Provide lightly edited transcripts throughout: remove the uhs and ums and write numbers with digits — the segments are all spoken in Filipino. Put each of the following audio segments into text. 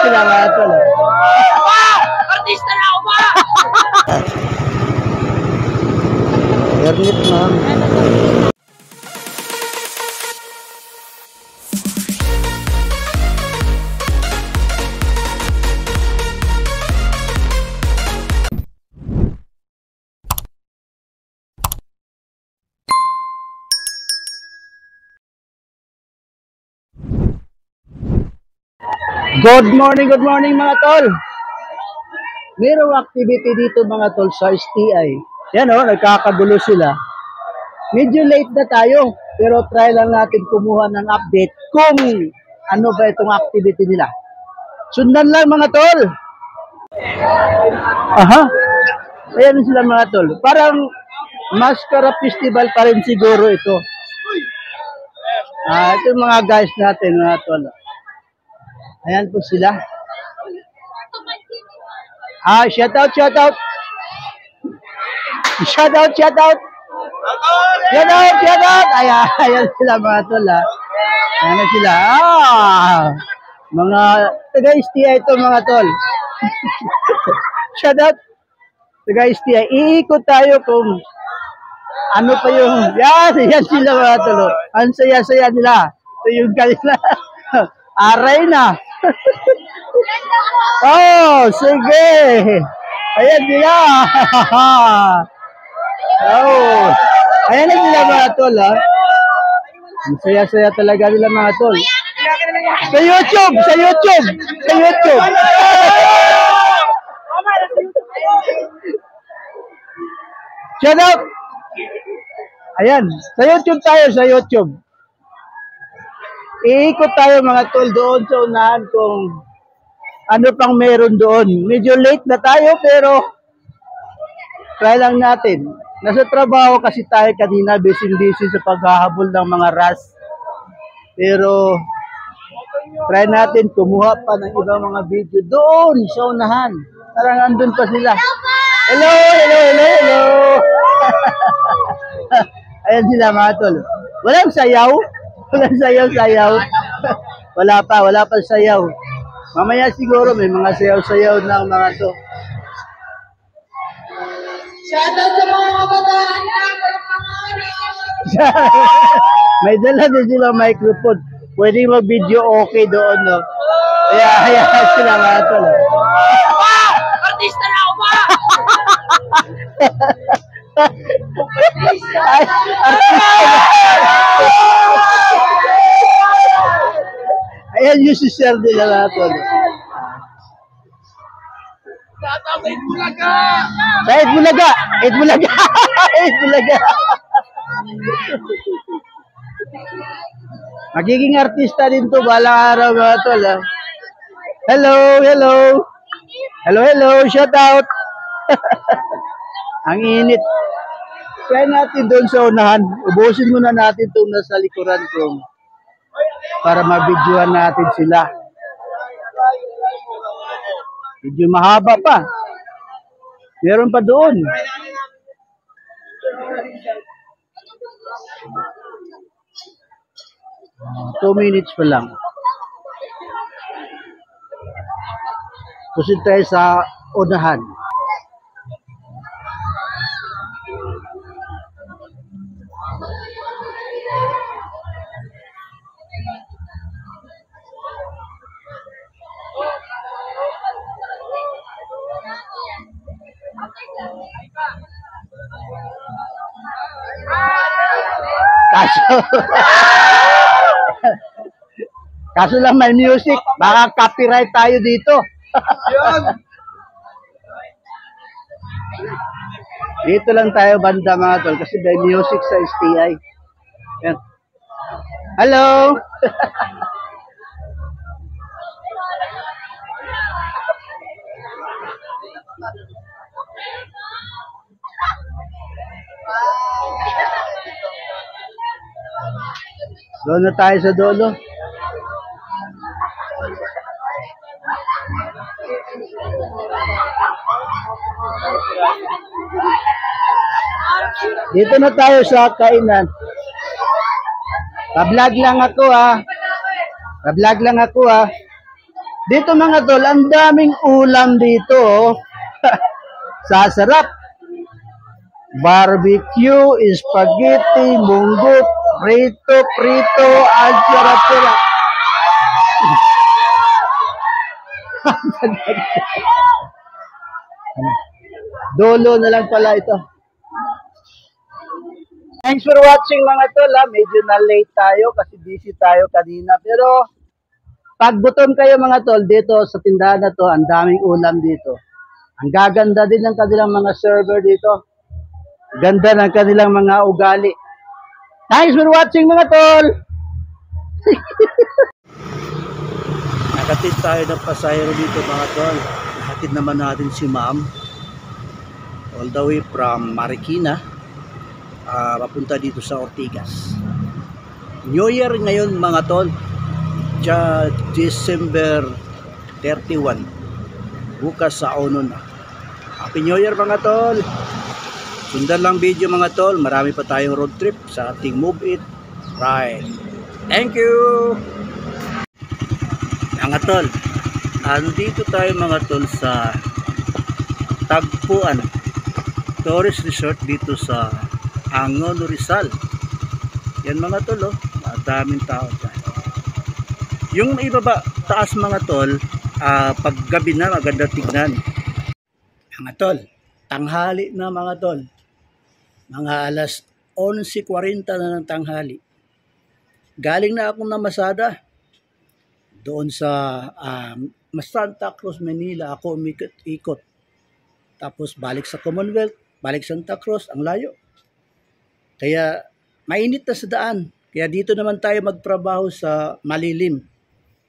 sila mga tol. Artista na ako ba? Ernit, ma'am. Good morning mga tol. Mayroong activity dito mga tol sa STI. Yan o, nagkakagulo sila. Medyo late na tayo, pero try lang natin kumuha ng update kung ano ba itong activity nila. Sundan lang mga tol. Aha. Ayan sila mga tol. Parang Mascara Festival pa rin siguro ito. Ito yung mga guys natin mga tol. Ayan po sila. Shout out. Shout out. Ayan sila mga tol. Ayan sila. Mga taga-STI ito mga tol. Shout out. Taga-STI. Iikot tayo kung ano pa yung... Yan sila mga tol. Ang saya-saya nila. Ito yung kanila. Aray na. Oh, sige. Ayan sila. Oh. Ayan na sila mga tol, ha. Ang saya-saya talaga nila mga tol. Sa YouTube. Shout out. Ayan. Sa YouTube tayo, sa YouTube. Iikot tayo mga tol doon sa unahan kung ano pang meron doon. Medyo late na tayo pero try lang natin. Nasa trabaho kasi tayo kanina, busy sa paghahabol ng mga rush. Pero try natin kumuha pa ng ibang mga video doon sa unahan. Parang andun pa sila. Hello. Ayan sila mga tol. Walang sayaw. Wala pa sayaw. Mamaya siguro may mga sayaw-sayaw ng mga to. Shoutout sa mga kabataan na. May dala din sila microphone. Pwede mag-video okay doon, no? Ayan sila mga tol. Artista na ako ba? Ayan yung sister nila mga tol. Eid Bulaga. Magiging artista din to balang araw mga tol. Hello. Shout out. Ang init. Try natin doon sa unahan. Ubusin muna natin itong nasa likuran ko para mabidyohan natin sila. Medyo mahaba pa. Meron pa doon. Two minutes pa lang. Pusin tayo sa unahan. Kaso lang may music, baka copyright tayo dito. Dito lang tayo banda mga tol kasi may music sa STI. Yan. Hello. Doon na tayo sa dulo. Dito na tayo sa kainan. Pa-vlog lang ako ha. Dito mga tol, ang daming ulam dito. Oh. Sasarap. Barbecue, spaghetti, munggo, prito, ang sarap-sarap. Dolo na lang pala ito. Thanks for watching mga tol. Medyo na late tayo kasi busy tayo kanina. Pero pag gutom kayo mga tol, dito sa tindahan na to, ang daming ulam dito. Ang gaganda din ng kanilang mga server dito. Ganda ng kanilang mga ugali. Thanks for watching mga tol! Nakatid tayo ng pasahero dito mga tol. Nakatid naman natin si ma'am. All the way from Marikina. Papunta dito sa Ortigas. New Year ngayon mga tol. December 31. Bukas sa ono na. Happy New Year mga tol. Sundan lang video mga tol. Marami pa tayong road trip sa ating Move It Ride. Thank you. Mga tol, andito tayo mga tol sa Tagpuan Tourist Resort dito sa Angono, Rizal. Yan mga tol, oh, madaming tao dyan. Yung ibaba taas mga tol, pag gabi na maganda tignan. Mga tol, tanghali na mga tol. Mga alas 11:40 na ng tanghali. Galing na akong namasada doon sa Santa Cruz, Manila. Ako umikot-ikot. Tapos balik sa Commonwealth, balik Santa Cruz, ang layo. Kaya mainit na sa daan. Kaya dito naman tayo magtrabaho sa malilim.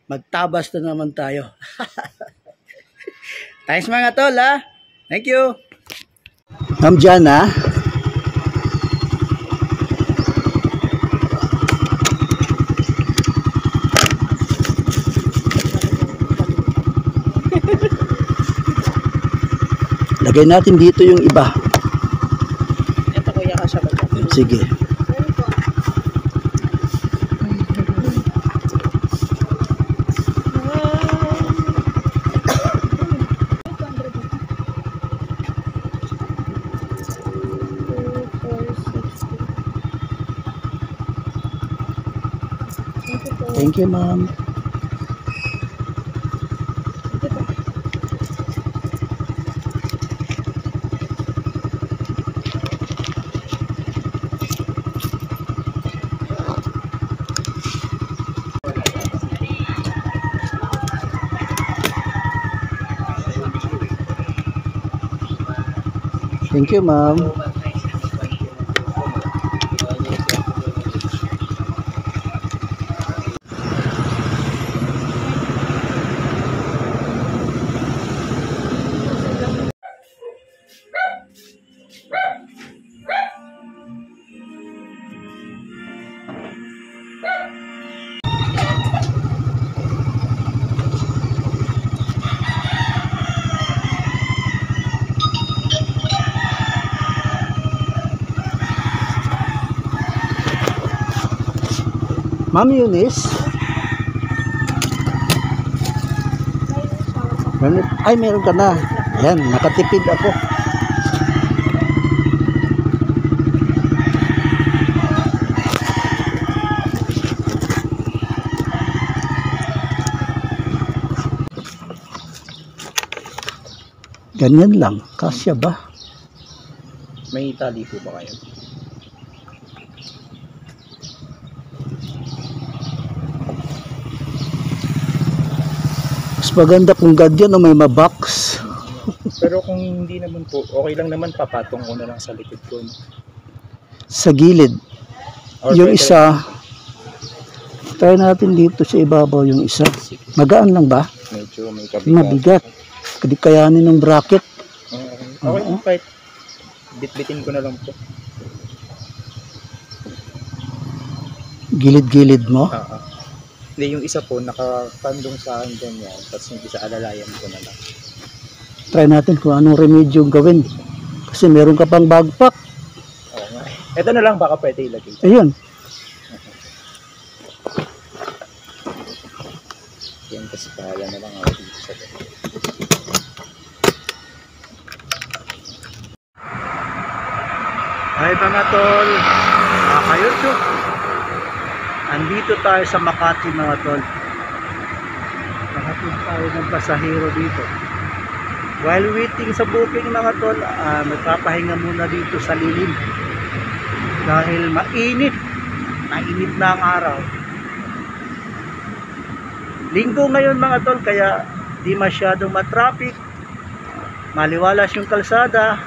Magtabas na naman tayo. Thanks mga tol ha. Thank you. Ma'am Jana. Lagay natin dito yung iba. Ito kuya ka siya ba? Sige. Thank you, ma'am. Thank you, ma'am. Ma'am Eunice? Ay, meron ka na. Ayan, nakatipid ako. Ganyan lang. Kasya ba? May tali po ba kayo? Mas maganda kung ganyan o may mabox. Pero kung hindi naman po, okay lang naman, papatong ko na lang sa likod ko. Sa gilid. Or Yung pwede- isa, try natin dito sa ibabaw yung isa. Magaan lang ba? Medyo may kabigat. Mabigat. Hindi kayanin ng bracket. Okay, kahit bitbitin ko na lang po. Gilid-gilid mo. Hindi, yung isa po, nakapandong sa akin ganyan. Tapos yung isa, alalayan ko na lang. Try natin kung anong remedyo gawin. Kasi meron ka pang backpack. Oo nga. Ito na lang, baka pwede ilagay. Ayun. Yan, kasi kaya na lang ako. sa ganun. Ay mga tol, ka-YouTube, andito tayo sa Makati mga tol. Nakatud tayo ng pasahero dito. While waiting sa booking mga tol, magpapahinga muna dito sa lilim. Dahil mainit na ang araw. Linggo ngayon mga tol, kaya di masyadong matraffic, maliwalas yung kalsada.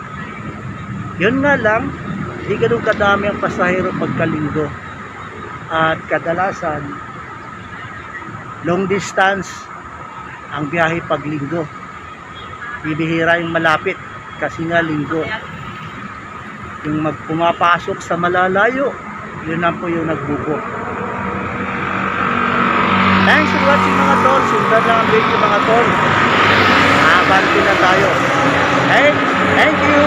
Yun nga lang, di ganun kadami ang pasahero pagkalinggo. At kadalasan long distance ang biyahe pag linggo. Bibihira yung malapit kasi nga linggo. Yung pumapasok sa malalayo, yun na po yung nagbubo. Thanks for watching mga tol. Sundan lang ang video mga tol. Abante na tayo. Hey, thank you.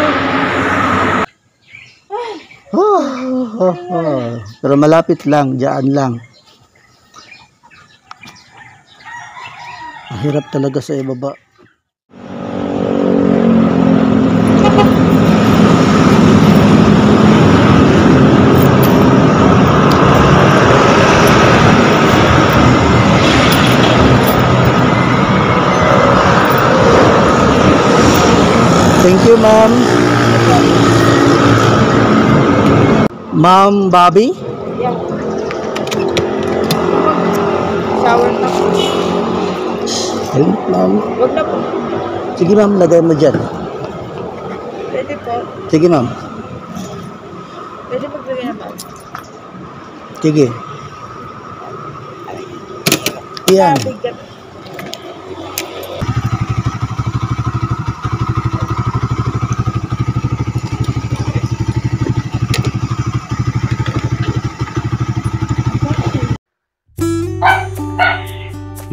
Pero malapit lang, diyan lang. Mahirap talaga sa ibaba. Thank you, ma'am. Ma'am Bobby? Yeah. Shower na po. Ayun, ma'am. Huwag na po. Sige, ma'am, lagay mo dyan. Pwede po. Sige, ma'am. Pwede po bigyan na po. Sige. Yan. Bigat.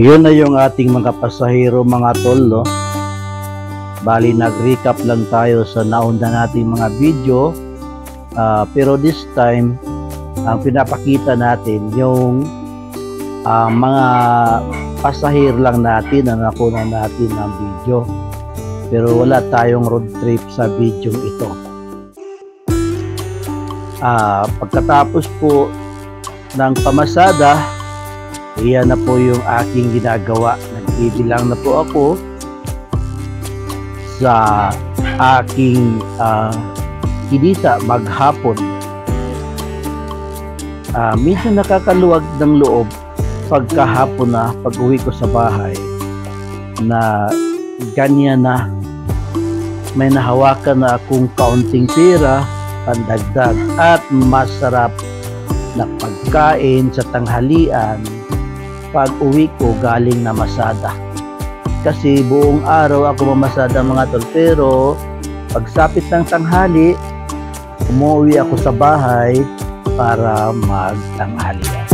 Yun na yung ating mga pasahero mga tol, no? Bali nag-recap lang tayo sa nauna nating mga video, pero this time ang pinapakita natin yung mga pasahero lang natin na nakuha natin ng video, pero wala tayong road trip sa video ito. Pagkatapos po ng pamasada, iyan na po yung aking ginagawa. Nagbibilang na po ako sa aking kinita maghapon. Minsan nakakaluwag ng loob pagkahapon na pag-uwi ko sa bahay na ganyan na may nahawakan na akong kaunting pera pandagdag at masarap na pagkain sa tanghalian pag uwi ko galing na masada. Kasi buong araw ako mamasada mga tol, pero pagsapit ng tanghali umuwi ako sa bahay para magtanghalian.